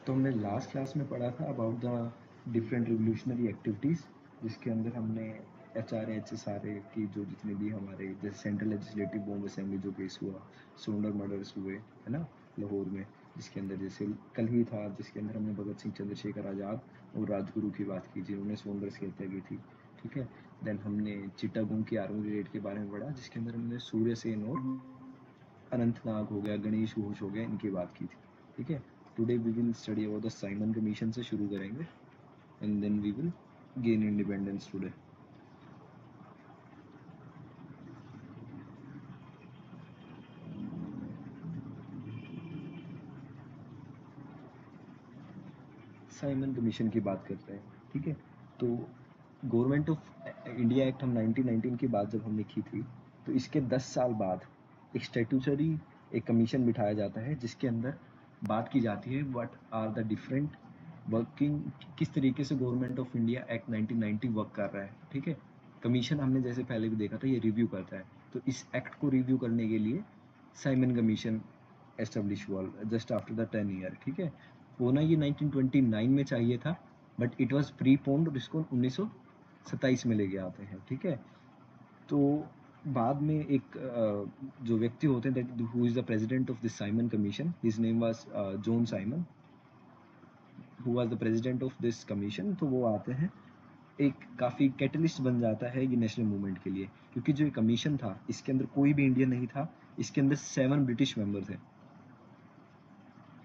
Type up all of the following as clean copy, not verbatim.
तो हमने last class में पढ़ा था about the different revolutionary activities, जिसके अंदर हमने HRA की जो जितने भी हमारे जैसे सेंट्रल लेजिस्लेटिव बॉम्ब असेंबली जो केस हुआ, सोंडर मर्डर्स हुए है ना लाहौर में, जिसके अंदर जैसे कल ही था जिसके अंदर हमने भगत सिंह चंद्रशेखर आज़ाद और राजगुरु की बात की जिन्होंने सोंडर्स की हत्या की थी। ठीक है, देन हमने चिट्टागोंग की आर्मी रेड के बारे में पढ़ा जिसके अंदर हमने सूर्य सेन और अनंतनाग हो गया, गणेश घोष हो गया, इनकी बात की थी। ठीक है, today we will study about the Simon commission से शुरू करेंगे and then we will gain independence today. Simon commission की बात करते हैं। ठीक है, तो गवर्नमेंट ऑफ इंडिया एक्ट हम 1919 की बात जब हमने की थी, तो इसके 10 साल बाद एक स्टेटूटरी एक कमीशन बिठाया जाता है जिसके अंदर बात की जाती है what are the different working, किस तरीके से government of India act 1990 work कर रहा है। ठीक है, कमीशन हमने जैसे पहले भी देखा था ये रिव्यू करता है, तो इस एक्ट को रिव्यू करने के लिए साइमन कमीशन एस्टेब्लिश हुआ जस्ट आफ्टर द 10 ईयर। ठीक है, होना ये 1929 में चाहिए था, बट इट वाज प्रीपोन्ड और इसको 1927 में लेके आते हैं। ठीक है, तो बाद में एक जो व्यक्ति होते हैं that who is the president of this Simon commission, his name was John Simon, who was the president of this commission. तो वो आते हैं, एक काफ़ी कैटलिस्ट बन जाता है ये नेशनल मूवमेंट के लिए, क्योंकि जो ये कमीशन था इसके अंदर कोई भी इंडियन नहीं था, इसके अंदर 7 ब्रिटिश मेंबर थे।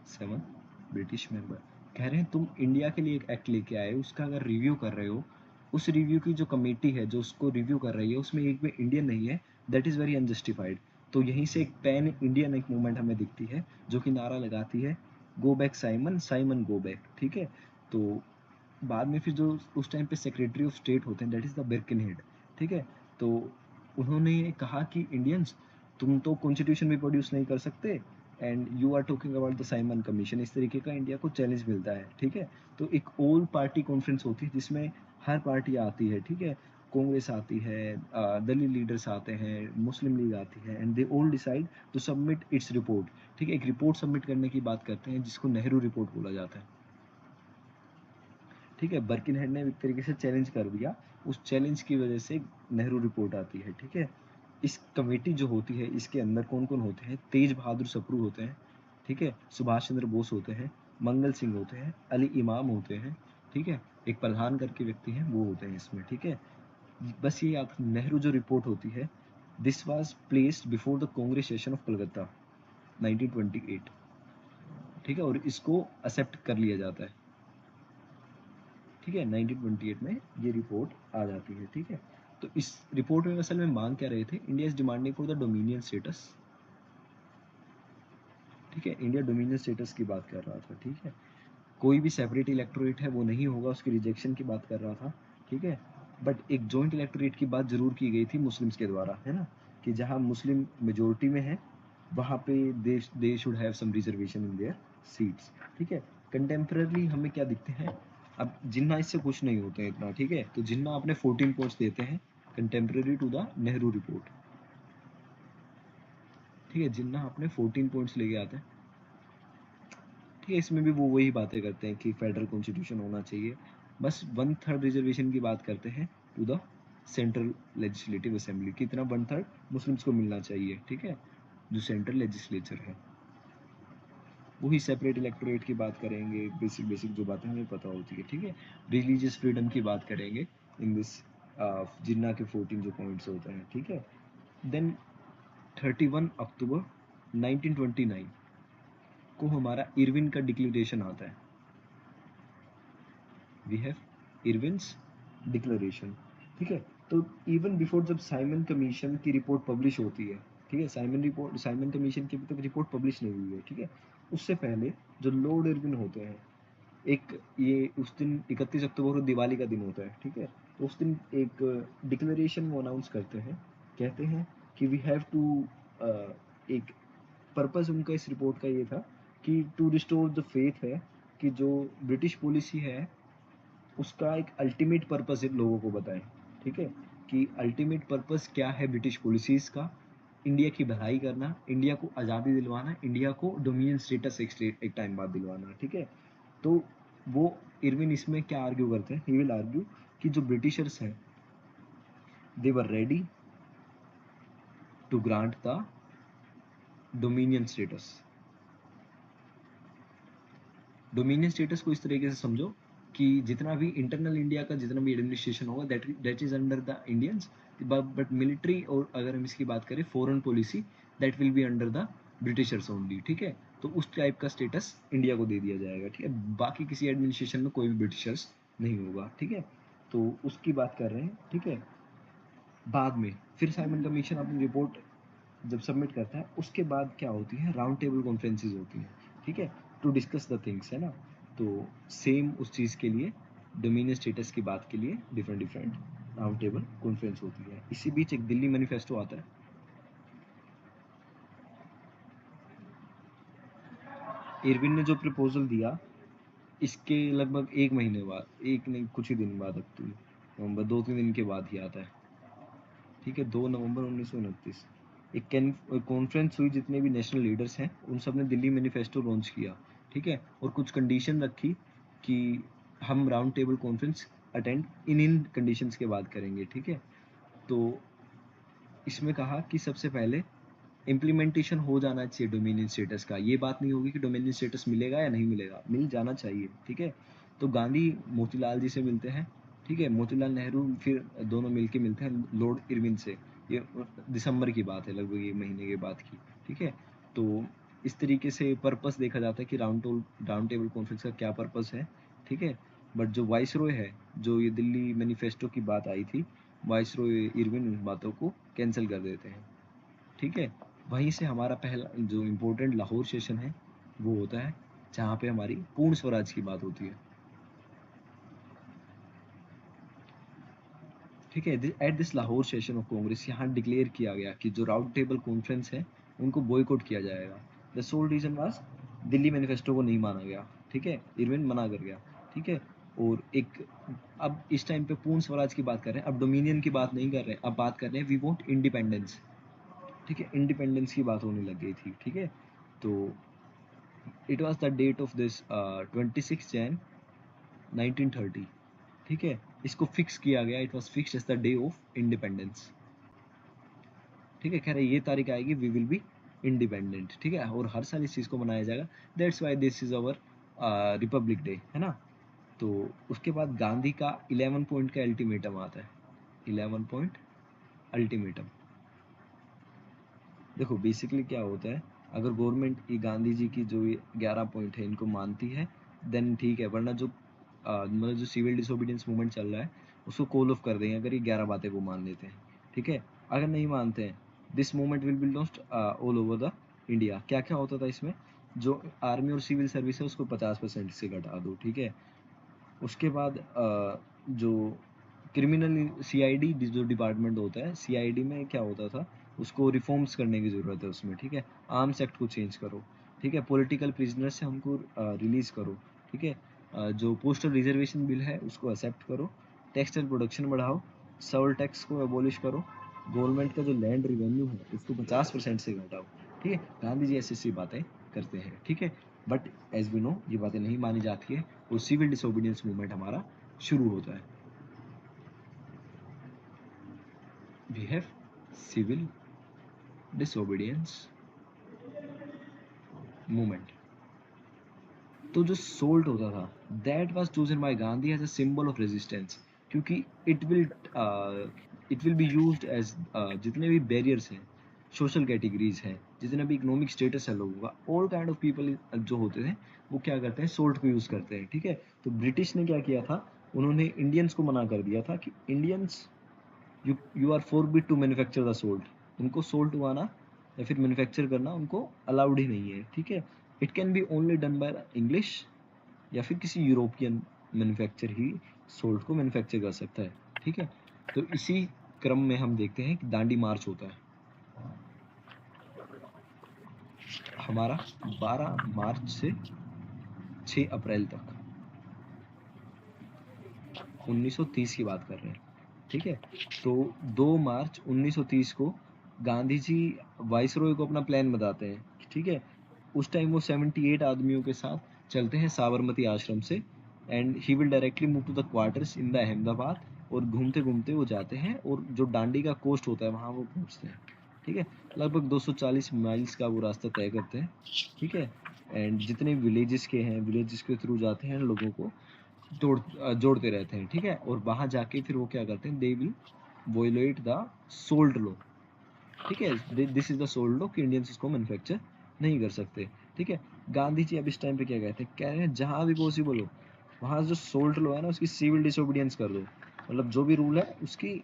7 ब्रिटिश मेंबर कह रहे हैं तुम इंडिया के लिए एक एक्ट लेके आए, उसका अगर रिव्यू कर रहे हो, उस रिव्यू की जो कमेटी है जो उसको रिव्यू कर रही है उसमें एक भी इंडियन नहीं है, दैट इज़ वेरी अनजस्टिफाइड। तो यहीं से एक पैन इंडियन एक मूवमेंट हमें दिखती है जो कि नारा लगाती है go back Simon, Simon go back. ठीक है, तो बाद में फिर जो उस टाइम पे सेक्रेटरी ऑफ स्टेट होते हैं दैट इज़ द बिर्केनहेड। ठीक है, तो उन्होंने कहा कि इंडियंस तुम तो कॉन्स्टिट्यूशन भी प्रोड्यूस नहीं कर सकते and you are talking about the Simon commission, इस तरीके का इंडिया को चैलेंज मिलता है। ठीक है, तो एक ऑल पार्टी कॉन्फ्रेंस होती है जिसमें हर पार्टी आती है। ठीक है, कांग्रेस आती है, दलित लीडर्स आते हैं, मुस्लिम लीग आती है, and they all decide to submit its report. ठीक है, एक रिपोर्ट सबमिट करने की बात करते हैं जिसको नेहरू रिपोर्ट बोला जाता है। ठीक है, बर्किनहेड ने एक तरीके से चैलेंज कर दिया, उस चैलेंज की वजह से नेहरू रिपोर्ट आती है। ठीक है, इस कमेटी जो होती है इसके अंदर कौन कौन होते हैं, तेज बहादुर सप्रू होते हैं। ठीक है, सुभाष चंद्र बोस होते हैं, मंगल सिंह होते हैं, अली इमाम होते हैं। ठीक है, एक प्रधान करके व्यक्ति हैं वो होते हैं इसमें। ठीक है, बस ये याद, नेहरू जो रिपोर्ट होती है this was placed before the Congress session of Calcutta 1928। ठीक है, और इसको एक्सेप्ट कर लिया जाता है। ठीक है, 1928 में ये रिपोर्ट आ जाती है। ठीक है, तो इस रिपोर्ट में असल में मांग क्या रहे थे, India is demanding for the dominion status. ठीक है, इंडिया डोमिनियन स्टेटस की बात कर रहा था। ठीक है, कोई भी सेपरेट इलेक्टोरेट है वो नहीं होगा, उसकी रिजेक्शन की बात कर रहा था। ठीक है, बट एक जॉइंट इलेक्टोरेट की बात जरूर की गई थी मुस्लिम्स के द्वारा, है ना, कि जहाँ मुस्लिम मेजोरिटी में है वहाँ पे they should have some reservation in their seats. ठीक है, कंटेम्प्रेरली हमें क्या दिखते हैं, अब जिन्ना इससे खुश नहीं होते हैं इतना। ठीक है, तो जिन्ना अपने 14 पॉइंट्स देते हैं contemporary to the Nehru report. ठीक है, जिन्ना अपने 14 पॉइंट्स लेके आते हैं। ठीक है, इसमें भी वो वही बातें करते हैं कि फेडरल कॉन्स्टिट्यूशन होना चाहिए, बस 1/3 रिजर्वेशन की बात करते हैं to the central legislative assembly, कितना 1/3 मुस्लिम्स को मिलना चाहिए। ठीक है, जो सेंट्रल लेजिस्लेचर है, वही सेपरेट इलेक्टोरेट की बात करेंगे, बेसिक बेसिक जो बातें हमें पता होती है। ठीक है, रिलीजियस फ्रीडम की बात करेंगे इन दिस जिन्ना के 14 जो पॉइंट्स होते हैं। ठीक है, देन 31 अक्टूबर 1929 को हमारा इरविन का डिक्लेरेशन आता है। We have Irwin's declaration. ठीक है, तो इवन बिफोर जब साइमन कमीशन की रिपोर्ट पब्लिश होती है, ठीक है, साइमन कमीशन की अभी तक रिपोर्ट पब्लिश नहीं हुई है। ठीक है, उससे पहले जो लॉर्ड इरविन होते हैं, एक ये उस दिन 31 अक्टूबर को दिवाली का दिन होता है। ठीक है, तो उस दिन एक डिक्लेरेशन वो अनाउंस करते हैं, कहते हैं कि वी हैव टू, एक पर्पस उनका इस रिपोर्ट का ये था कि टू रिस्टोर द फेथ है, कि जो ब्रिटिश पॉलिसी है उसका एक अल्टीमेट पर्पस है लोगों को बताएं। ठीक है, कि अल्टीमेट पर्पस क्या है ब्रिटिश पॉलिसीज का, इंडिया की भलाई करना, इंडिया को आज़ादी दिलवाना, इंडिया को डोमिनियन स्टेटस एक टाइम बाद दिलवाना। ठीक है, तो वो इरविन इसमें क्या आर्ग्यू करते हैं, ही विल आर्ग्यू कि जो ब्रिटिशर्स हैं they were ready to grant the dominion status. Dominion status को इस तरीके से समझो कि जितना भी इंटरनल इंडिया का जितना भी एडमिनिस्ट्रेशन होगा that is under the Indians, but military और अगर हम इसकी बात करें foreign policy that will be under the Britishers only, ठीक है। तो उस टाइप का स्टेटस इंडिया को दे दिया जाएगा, ठीक है। बाकी किसी एडमिनिस्ट्रेशन में कोई भी ब्रिटिशर्स नहीं होगा, ठीक है। तो उसकी बात कर रहे हैं, ठीक है। बाद में फिर साइमन कमीशन अपनी रिपोर्ट जब सबमिट करता है उसके बाद क्या होती है, राउंड टेबल कॉन्फ्रेंसेज होती हैं, ठीक है, टू डिस्कस द थिंग्स, है ना। तो सेम उस चीज़ के लिए डोमिनियन स्टेटस की बात के लिए different different round table conference होती है। इसी बीच एक दिल्ली मैनिफेस्टो आता है। इरविन ने जो प्रपोजल दिया इसके लगभग एक महीने बाद, एक नहीं कुछ ही दिन बाद, अक्टूबर नवंबर 2-3 दिन के बाद ही आता है, ठीक है। 2 नवंबर 1929 एक कॉन्फ्रेंस हुई, जितने भी नेशनल लीडर्स हैं उन सब ने दिल्ली मैनिफेस्टो लॉन्च किया, ठीक है। और कुछ कंडीशन रखी कि हम round table conference attend in conditions के बाद करेंगे, ठीक है। तो इसमें कहा कि सबसे पहले इम्प्लीमेंटेशन हो जाना चाहिए डोमिनियन स्टेटस का। ये बात नहीं होगी कि डोमिनियन स्टेटस मिलेगा या नहीं मिलेगा, मिल जाना चाहिए, ठीक है। तो गांधी मोतीलाल जी से मिलते हैं, ठीक है। मोतीलाल नेहरू फिर दोनों मिलके मिलते हैं लॉर्ड इरविन से। ये दिसंबर की बात है, लगभग एक महीने के बाद की, ठीक है। तो इस तरीके से पर्पस देखा जाता है कि राउंड टेबल कॉन्फ्रेंस का क्या पर्पस है, ठीक है। बट जो वाइस रॉय है, जो ये दिल्ली मैनिफेस्टो की बात आई थी, वाइस रॉय इरविन उन बातों को कैंसिल कर देते हैं, ठीक है। वहीं से हमारा पहला जो इम्पोर्टेंट लाहौर सेशन है वो होता है, जहाँ पे हमारी पूर्ण स्वराज की बात होती है, ठीक है। At this Lahore session of Congress यहाँ डिक्लेयर किया गया कि जो राउंड टेबल कॉन्फ्रेंस है उनको बॉयकॉट किया जाएगा। The sole reason was Delhi manifesto को नहीं माना गया, ठीक है। इरविन मना कर गया, ठीक है। और एक अब इस टाइम पे पूर्ण स्वराज की बात कर रहे हैं, अब डोमिनियन की बात नहीं कर रहे हैं, अब बात कर रहे हैं वी वॉन्ट इंडिपेंडेंस, ठीक है। इंडिपेंडेंस की बात होने लग गई थी, ठीक है। तो it was the date of this 26 Jan 1930, ठीक है। इसको फिक्स किया गया, it was fix as the day of independence, ठीक है। कह रहे ये तारीख आएगी वी विल बी इंडिपेंडेंट, ठीक है। और हर साल इस चीज़ को मनाया जाएगा, that's why this is our Republic day, है ना। तो उसके बाद गांधी का 11 पॉइंट का अल्टीमेटम आता है। 11 पॉइंट अल्टीमेटम, देखो बेसिकली क्या होता है, अगर गवर्नमेंट ये गांधी जी की जो ये 11 पॉइंट है इनको मानती है देन ठीक है, वरना जो मतलब जो सिविल डिसोबीडियंस मूवमेंट चल रहा है उसको कॉल ऑफ कर देंगे अगर ये 11 बातें वो मान लेते हैं, ठीक है। अगर नहीं मानते हैं this movement will be lost all over the India. क्या क्या होता था इसमें, जो आर्मी और सिविल सर्विस है उसको 50% से घटा दो, ठीक है। उसके बाद जो क्रिमिनल सीआईडी जो डिपार्टमेंट होता है, सीआईडी में क्या होता था, उसको रिफॉर्म्स करने की ज़रूरत है उसमें, ठीक है। आर्म्स एक्ट को चेंज करो, ठीक है। पॉलिटिकल प्रिजनर से हमको रिलीज़ करो, ठीक है। जो पोस्टल रिजर्वेशन बिल है उसको एक्सेप्ट करो, टेक्सटाइल प्रोडक्शन बढ़ाओ, सॉल टैक्स को एबॉलिश करो, गवर्नमेंट का जो लैंड रिवेन्यू है उसको 50% से घटाओ, ठीक है। गांधी जी ऐसी ऐसी बातें करते हैं, ठीक है। बट एज वी नो ये बातें नहीं मानी जाती है और सिविल डिसोबीडियंस मूवमेंट हमारा शुरू होता है। We have civil disobedience movement. तो जो सोल्ट होता था that was chosen by Gandhi as a symbol of resistance, क्योंकि it will be used as जितने भी बैरियर्स हैं, सोशल कैटेगरीज हैं, जितना भी इकोनॉमिक स्टेटस है लोगों का, ऑल काइंड ऑफ पीपल जो होते हैं वो क्या करते हैं, सोल्ट को यूज़ करते हैं, ठीक है। तो ब्रिटिश ने क्या किया था, उन्होंने इंडियंस को मना कर दिया था कि Indians you are forbid to manufacture the salt, उनको सोल्ट उगाना या फिर मैन्युफैक्चर करना उनको अलाउड ही नहीं है, ठीक है। It can be only done by English या फिर किसी यूरोपियन मैन्युफैक्चर ही सोल्ट को मैन्युफैक्चर कर सकता है, ठीक है। तो इसी क्रम में हम देखते हैं कि दांडी मार्च होता है हमारा 12 मार्च से 6 अप्रैल तक, 1930 की बात कर रहे हैं, ठीक है। तो 2 मार्च 1930 को गांधी जी वाइसरॉय को अपना प्लान बताते हैं, ठीक है। उस टाइम वो 78 आदमियों के साथ चलते हैं साबरमती आश्रम से, and he will directly move to the quarters in the Ahmedabad, और घूमते घूमते वो जाते हैं और जो डांडी का कोस्ट होता है वहाँ वो पहुँचते हैं। ठीक है, लगभग 240 माइल्स का वो रास्ता तय करते हैं। ठीक है, एंड जितने विलेजेस के हैं, विलेजेस के थ्रू जाते हैं, लोगों को जोड़ते रहते हैं। ठीक है, और वहाँ जाके फिर वो क्या करते हैं, they will violate the salt law. ठीक है, this is the salt law कि इंडियंस इसको मैन्युफैक्चर नहीं कर सकते। ठीक है, गांधी जी अब इस टाइम पे क्या कहते हैं, कह रहे हैं जहाँ भी पॉसिबल हो वहाँ जो सोल्ट लॉ है ना उसकी सिविल डिसोबीडियंस कर दो, मतलब जो भी रूल है उसकी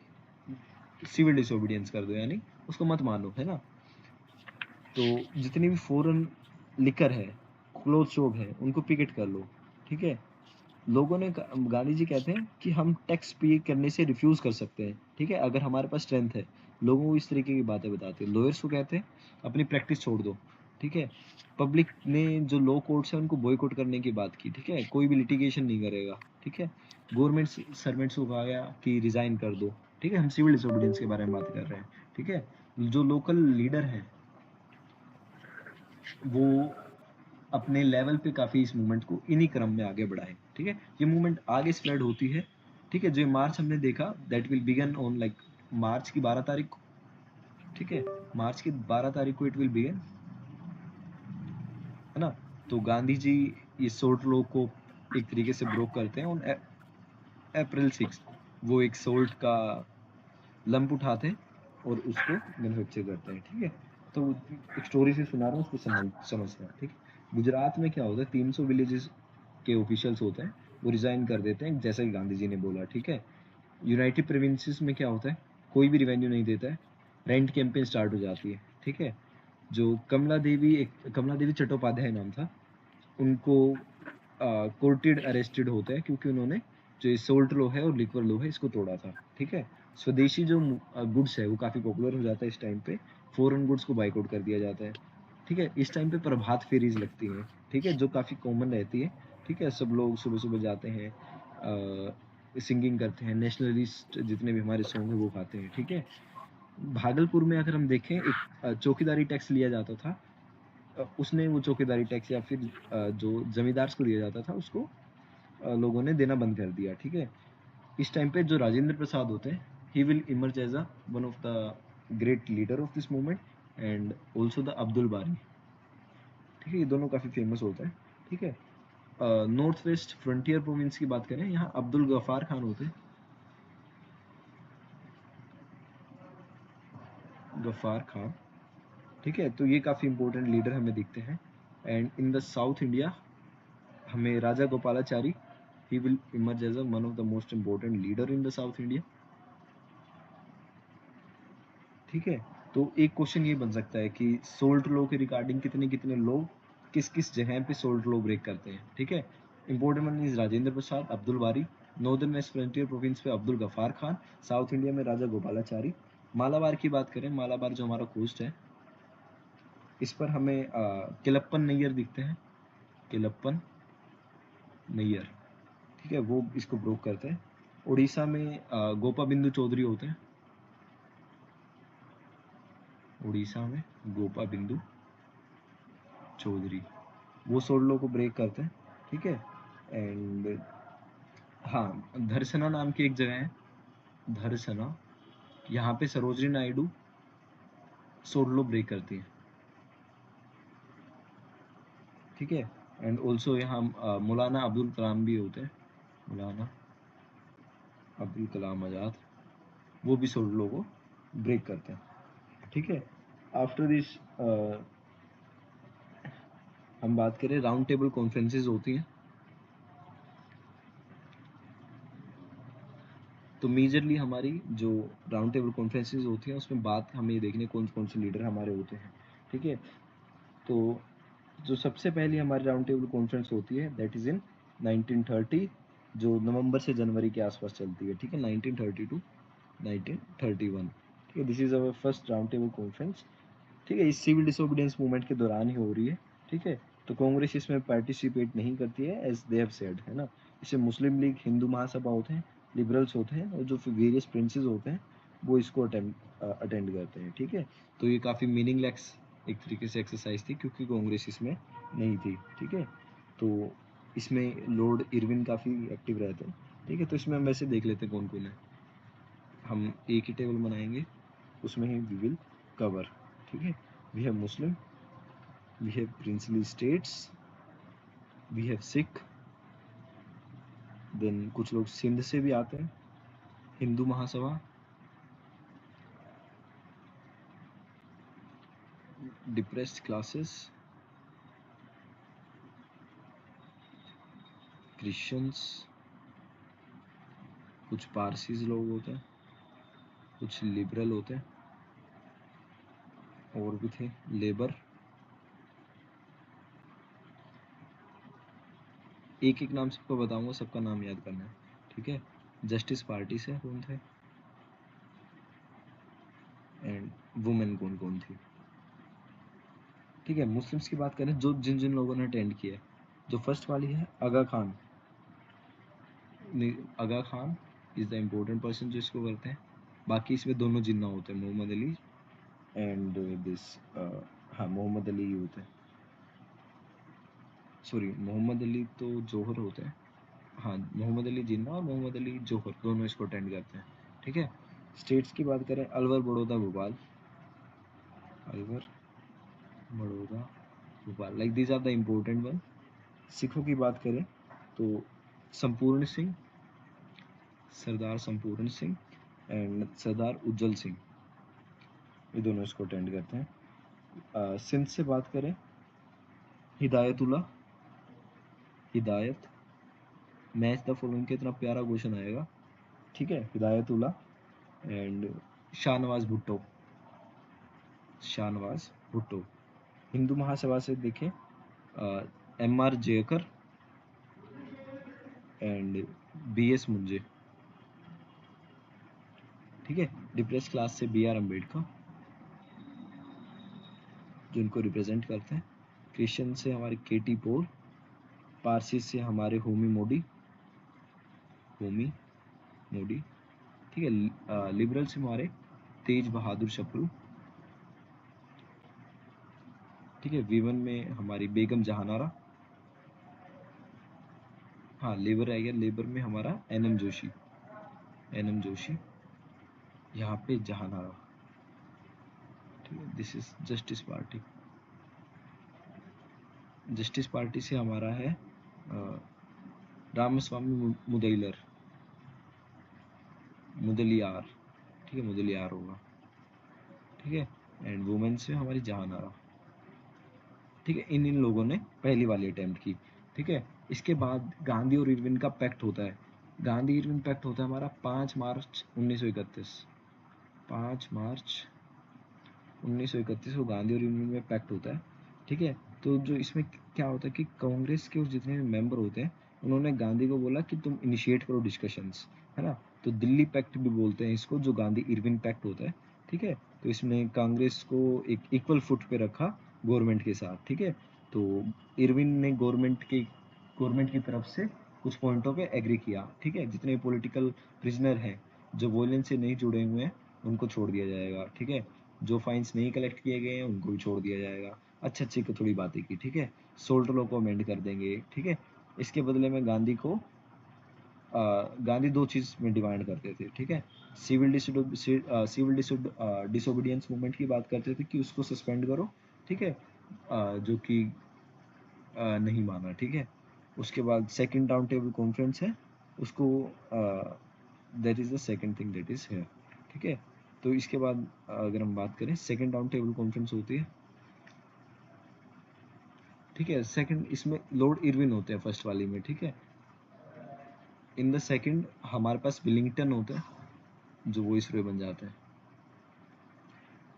सिविल डिसोबीडियंस कर दो, यानी उसको मत मानो, है ना। तो जितनी भी फॉरेन लिकर है, क्लोथ शॉप है, उनको पिकेट कर लो। ठीक है, लोगों ने गांधी जी कहते हैं कि हम टैक्स पे करने से रिफ्यूज कर सकते हैं। ठीक है, अगर हमारे पास स्ट्रेंथ है। लोगों को इस तरीके की बातें बताते हैं। लॉयर्स को कहते हैं अपनी प्रैक्टिस छोड़ दो। ठीक है, पब्लिक ने जो लॉ कोर्ट्स है उनको बॉयकॉट करने की बात की। ठीक है, कोई भी लिटिगेशन नहीं करेगा। ठीक है, गवर्नमेंट सर्वेंट्स को कहा गया कि रिजाइन कर दो। ठीक है, हम सिविल डिसोबीडियंस के बारे में बात कर रहे हैं। ठीक है, जो लोकल लीडर है वो अपने लेवल पे काफ़ी इस मूवमेंट को इन्हीं क्रम में आगे बढ़ाए। ठीक है, ये मूवमेंट आगे स्प्रेड होती है। ठीक है, जो मार्च हमने देखा that will begin on like March की 12 तारीख को। ठीक है, मार्च की 12 तारीख को इट विल बिगन, है ना। तो गांधी जी इस सोल्ट लॉ को एक तरीके से ब्रोक करते हैं। ऑन अप्रैल 6 वो एक सोल्ट का लंप उठाते हैं और उसको मैन्युफैक्चर करते हैं। ठीक है, तो एक स्टोरी से सुना रहा हूँ, उसको समझना। ठीक है, गुजरात में क्या होता है, 300 विलेजेस के ऑफिशियल्स होते हैं, वो रिजाइन कर देते हैं जैसा कि गांधी जी ने बोला। ठीक है, यूनाइटेड प्रोविंसेस में क्या होता है, कोई भी रिवेन्यू नहीं देता है, रेंट कैंपेन स्टार्ट हो जाती है। ठीक है, जो कमला देवी चट्टोपाध्याय नाम था, उनको कोर्टेड अरेस्टेड होता है क्योंकि उन्होंने जो ये सोल्ट लॉ है और लिक्वर लॉ है इसको तोड़ा था। ठीक है, स्वदेशी जो गुड्स है वो काफ़ी पॉपुलर हो जाता है इस टाइम पे, फॉरेन गुड्स को बाइकआउट कर दिया जाता है। ठीक है, इस टाइम पे प्रभात फेरीज लगती हैं। ठीक है, जो काफ़ी कॉमन रहती है। ठीक है, सब लोग सुबह सुबह जाते हैं, सिंगिंग करते हैं, नेशनलिस्ट जितने भी हमारे सॉन्ग है वो गाते हैं। ठीक है, भागलपुर में अगर हम देखें एक चौकीदारी टैक्स लिया जाता था। उसने वो चौकीदारी टैक्स या फिर जो जमींदार को दिया जाता था उसको लोगों ने देना बंद कर दिया। ठीक है, इस टाइम पे जो राजेंद्र प्रसाद होते हैं, he will emerge as a one of the great leader of this movement, and also the Abdul Bari. ठीक है, ये दोनों काफ़ी फेमस होते हैं। ठीक है, नॉर्थ वेस्ट फ्रंटियर प्रोविंस की बात करें, यहाँ अब्दुल गफार खान होते हैं, गफार खान। ठीक है, तो ये काफ़ी इंपॉर्टेंट लीडर हमें दिखते हैं। And in the south India हमें राजा Gopalachari, he will emerge as a one of the most important leader in the South India। ठीक है, तो एक क्वेश्चन ये बन सकता है कि सोल्ट लॉ के रिगार्डिंग कितने कितने लोग किस किस जगह पे सोल्ट लॉ ब्रेक करते हैं। ठीक है, important one is Rajendra Prasad, Abdul बारी, नॉर्दर्न वेस्ट फ्रंटियर प्रोविंस पे अब्दुल गफार खान, साउथ इंडिया में राजा गोपालाचारी। मालाबार की बात करें, मालाबार जो हमारा कोस्ट है, इस पर हमें किलप्पन नैयर दिखते हैं, किलप्पन नैयर। ठीक है, वो इसको ब्रोक करते हैं। उड़ीसा में गोपा बिंदु चौधरी होते हैं, उड़ीसा में गोपा बिंदु चौधरी, वो सोल्ट को ब्रेक करते हैं। ठीक है, एंड हाँ, धरसना नाम की एक जगह है, धरसना, यहाँ पे सरोजनी नायडू सोल्ट ब्रेक करती है। ठीक है, एंड ऑल्सो यहाँ मौलाना अब्दुल कलाम भी होते हैं, मौलाना अब्दुल कलाम आज़ाद, वो भी सोल्ट को ब्रेक करते हैं। ठीक है, आफ्टर दिस हम बात करें, राउंड टेबल कॉन्फ्रेंसेज होती हैं। तो मेजरली हमारी जो राउंड टेबल कॉन्फ्रेंसेज होती हैं उसमें बात हमें देखने कौन कौन से लीडर हमारे होते हैं। ठीक है, तो जो सबसे पहली हमारी राउंड टेबल कॉन्फ्रेंस होती है दैट इज़ इन 1930, जो नवंबर से जनवरी के आसपास चलती है। ठीक है, 1930 टू 1931। ठीक है, this is our first round table conference. ठीक है, इस सिविल डिसोबीडियंस मूवमेंट के दौरान ही हो रही है। ठीक है, तो कांग्रेस इसमें पार्टिसिपेट नहीं करती है एज दे हैव सेड, है ना। इसे मुस्लिम लीग, हिंदू महासभा होते हैं, लिबरल्स होते हैं, और जो वेरियस प्रिंसेस होते हैं वो इसको अटेंड करते हैं। ठीक है, तो ये काफ़ी मीनिंगलेस एक तरीके से एक्सरसाइज थी क्योंकि कांग्रेस इसमें नहीं थी। ठीक है, तो इसमें लॉर्ड इरविन काफ़ी एक्टिव रहते हैं, ठीक है। तो इसमें हम वैसे देख लेते हैं कौन कौन है। हम एक ही टेबल बनाएंगे, उसमें ही वी विल कवर, ठीक है। We have Muslim, we have princely states, we have Sikh, then कुछ लोग सिंध से भी आते हैं, Hindu Mahasabha, depressed classes, Christians, कुछ पारसीज लोग होते हैं, कुछ लिबरल होते हैं, और भी थे, लेबर। एक एक नाम सबको बताऊंगा, सबका नाम याद करना है, ठीक है। जस्टिस पार्टी से कौन थे, एंड वुमेन कौन कौन थी, ठीक है। मुस्लिम्स की बात करें, जो जिन जिन लोगों ने अटेंड किया है, जो फर्स्ट वाली है Aga Khan. Aga Khan is the important person जो इसको करते हैं। बाकी इसमें दोनों जिन्ना होते हैं, मोहम्मद अली एंड दिस, हाँ मोहम्मद अली ही होते हैं, सॉरी मोहम्मद अली तो जौहर होते हैं, हाँ मोहम्मद अली जिन्ना और मोहम्मद अली जौहर दोनों इसको अटेंड करते हैं, ठीक है। स्टेट्स की बात करें, Alwar, Baroda, Bhopal, Alwar, Baroda, Bhopal, like these are the important one. सिखों की बात करें तो संपूर्ण सिंह, सरदार संपूर्ण सिंह एंड सरदार उज्जवल सिंह, ये दोनों इसको अटेंड करते हैं। सिंध से बात करें, हिदायतुल्लाह, हिदायत, मैच द फॉलोइंग के इतना प्यारा क्वेश्चन आएगा, ठीक है। हिदायतुल्लाह एंड शाहनवाज भुट्टो, शाहनवाज भुट्टो। हिंदू महासभा से देखें, M R. Jayakar and B S. Moonje, ठीक है। डिप्रेस क्लास से बी.आर. अम्बेडकर, जो इनको रिप्रेजेंट करते हैं। क्रिश्चियन से हमारे के.टी. पॉल, पारसी से हमारे होमी मोडी, होमी मोडी, ठीक है। लिबरल से हमारे तेज बहादुर शपरू, ठीक है। वीवन में हमारी बेगम जहानारा, हाँ लेबर आ गया, लेबर में हमारा एन.एम. जोशी, एन.एम. जोशी, यहाँ पे जहानारा, ठीक है। This is justice party. Justice party से हमारा है रामास्वामी मुदलियार, मुदलियार, ठीक है, मुदलियार होगा, ठीक है। एंड वुमेन से हमारी जहानारा, ठीक है। इन इन लोगों ने पहली वाली अटेम्प्ट की, ठीक है। इसके बाद गांधी और इरविन का पैक्ट होता है। गांधी इरविन पैक्ट होता है हमारा 5 मार्च 1931, 5 मार्च 1931 को गांधी और इरविन में पैक्ट होता है, ठीक है। तो जो इसमें क्या होता है कि कांग्रेस के जितने भी मेंबर होते हैं, उन्होंने गांधी को बोला कि तुम इनिशिएट करो डिस्कशंस, है ना। तो दिल्ली पैक्ट भी बोलते हैं इसको, जो गांधी इरविन पैक्ट होता है, ठीक है। तो इसमें कांग्रेस को एक इक्वल फुट पे रखा गवर्नमेंट के साथ, ठीक है। तो इरविन ने गवर्नमेंट की तरफ से कुछ पॉइंटों पे एग्री किया, ठीक है। जितने पॉलिटिकल प्रिजनर हैं, जो वॉयलेंस से नहीं जुड़े हुए हैं, उनको छोड़ दिया जाएगा, ठीक है। जो फाइन्स नहीं कलेक्ट किए गए हैं, उनको भी छोड़ दिया जाएगा। अच्छे अच्छे को थोड़ी बातें की, ठीक है। सोल्ट लॉ को अमेंड कर देंगे, ठीक है। इसके बदले में गांधी दो चीज में डिमांड करते थे, ठीक है। सिविल डिसोबीडियंस मूवमेंट की बात करते थे कि उसको सस्पेंड करो, ठीक है। जो कि नहीं माना, ठीक है। उसके बाद सेकंड राउंड टेबल कॉन्फ्रेंस है, उसको that is the second thing that is here, ठीक है। तो इसके बाद अगर हम बात करें, सेकंड राउंड टेबल कॉन्फ्रेंस होती है, ठीक है। सेकंड इसमें लॉर्ड इरविन होते हैं फर्स्ट वाली में, ठीक है। इन द सेकंड हमारे पास विलिंगटन होते हैं, जो वॉइसरॉय बन जाते हैं,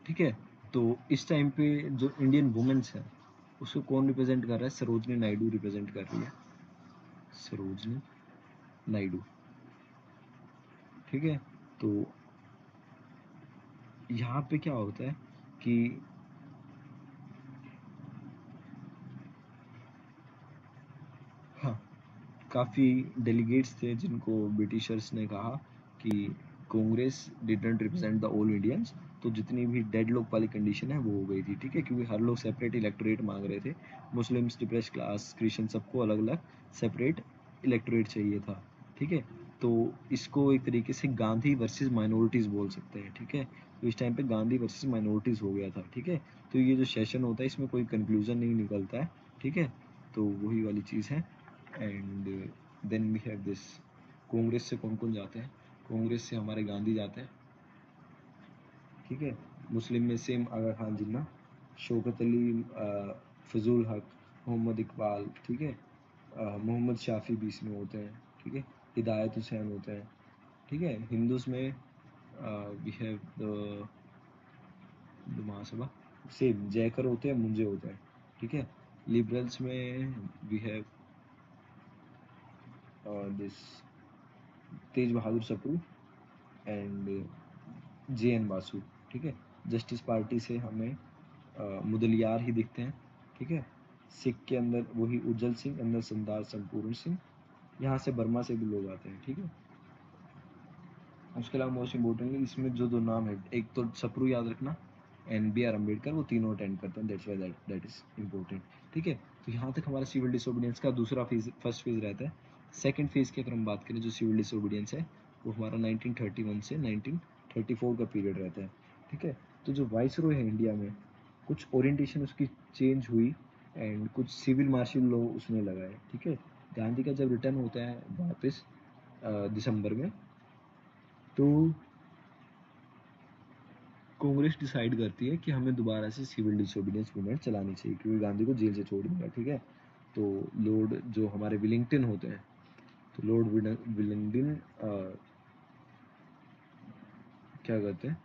ठीक है। तो इस टाइम पे जो इंडियन वुमेन्स है, उसको कौन रिप्रेजेंट कर रहा है, सरोजनी नायडू रिप्रेजेंट कर रही है, सरोजनी नायडू, ठीक है। तो यहाँ पे क्या होता है कि हाँ, काफ़ी डेलीगेट्स थे जिनको ब्रिटिशर्स ने कहा कि Congress did not represent the all Indians, तो जितनी भी डेडलॉक वाली कंडीशन है वो हो गई थी, ठीक है, क्योंकि हर लोग सेपरेट इलेक्टोरेट मांग रहे थे, मुस्लिम्स, डिप्रेस क्लास, क्रिश्चियन, सबको अलग अलग सेपरेट इलेक्टोरेट चाहिए था, ठीक है। तो इसको एक तरीके से गांधी वर्सेस माइनॉरिटीज़ बोल सकते हैं, ठीक है। तो इस टाइम पे गांधी वर्सेस माइनॉरिटीज़ हो गया था, ठीक है। तो ये जो सेशन होता है इसमें कोई कंक्लूजन नहीं निकलता है, ठीक है। तो वही वाली चीज़ है। And then we have this, Congress से कौन कौन जाते हैं? कांग्रेस से हमारे गांधी जाते हैं, ठीक है। मुस्लिम में सेम आगा खान जिन्ना, शौकत अली, फजूल हक, मोहम्मद इकबाल, ठीक है, मोहम्मद शाफी बीच में होते हैं, ठीक है, हिदायत हुसैन होते हैं, ठीक है। हिंदूज में we have the Mahasabha, same Jayakar होते हैं, मुंजे होते हैं, ठीक है। लिबरल्स में we have this Tej Bahadur Sapru and JN Basu, ठीक है। जस्टिस पार्टी से हमें मुदलियार ही दिखते हैं, ठीक है। सिख के अंदर वही उज्जवल सिंह, अंदर सरदार संपूर्ण सिंह, यहाँ से बर्मा से भी लोग आते हैं, ठीक है। उसके अलावा मोस्ट इम्पोर्टेंटली इसमें जो दो नाम है, एक तो सप्रू याद रखना, एंड BR अम्बेडकर, वो तीनों अटेंड करते हैं, that's why that is important, ठीक है। तो यहाँ तक हमारा सिविल डिसोबीडियंस का दूसरा फेज, फर्स्ट फेज रहता है। सेकंड फेज की अगर हम बात करें जो सिविल डिसोबीडियंस है, वो हमारा 1931 से 1934 का पीरियड रहता है, ठीक है। तो जो वाइसरॉय है इंडिया में, कुछ ओरिएंटेशन उसकी चेंज हुई एंड कुछ सिविल मार्शल लॉ उसने लगाए, ठीक है। गांधी का जब रिटर्न होता है वापस दिसंबर में, तो कांग्रेस डिसाइड करती है कि हमें दोबारा से सिविल डिसोबीडियंस मूवमेंट चलानी चाहिए, क्योंकि गांधी को जेल से छोड़ दिया, ठीक है। तो लॉर्ड जो हमारे विलिंगटन होते हैं, तो लॉर्ड विलिंगटन क्या कहते हैं,